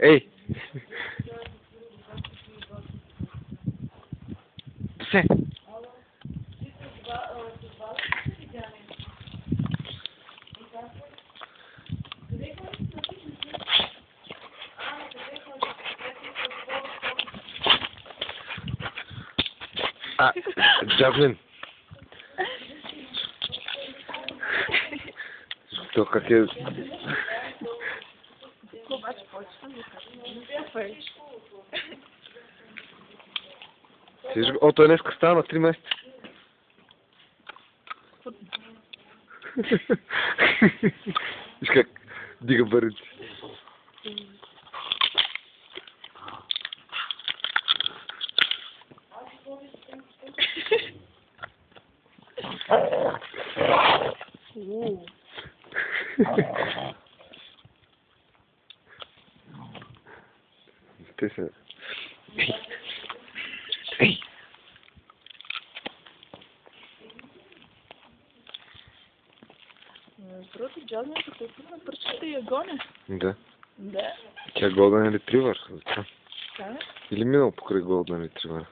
Ей! Се! Джавлин. То как е... Обаче почвам да кажа. О, той днеска става на 3 месеца. Виж как дига бърици. Те са... Ей! Другото Джазмин, като пусна пръчката и я гоня. Да. Да. Тя Golden Retriever. Да. Или минал покрай Golden Retriever.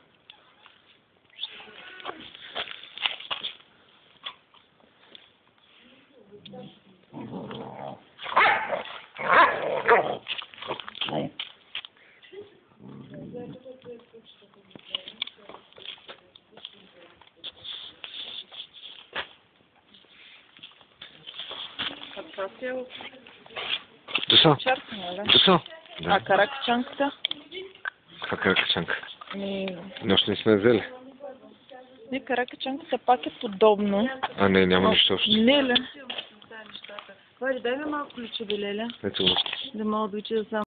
Досо. Досо. А каракачанката? Каква каракачанка? Нощ не сме взели. Не, каракачанката пак е подобно. А, не, няма нищо още. Не, ле. Вари, дай ми малко ключови, леля. Ето го. Да мога да учи да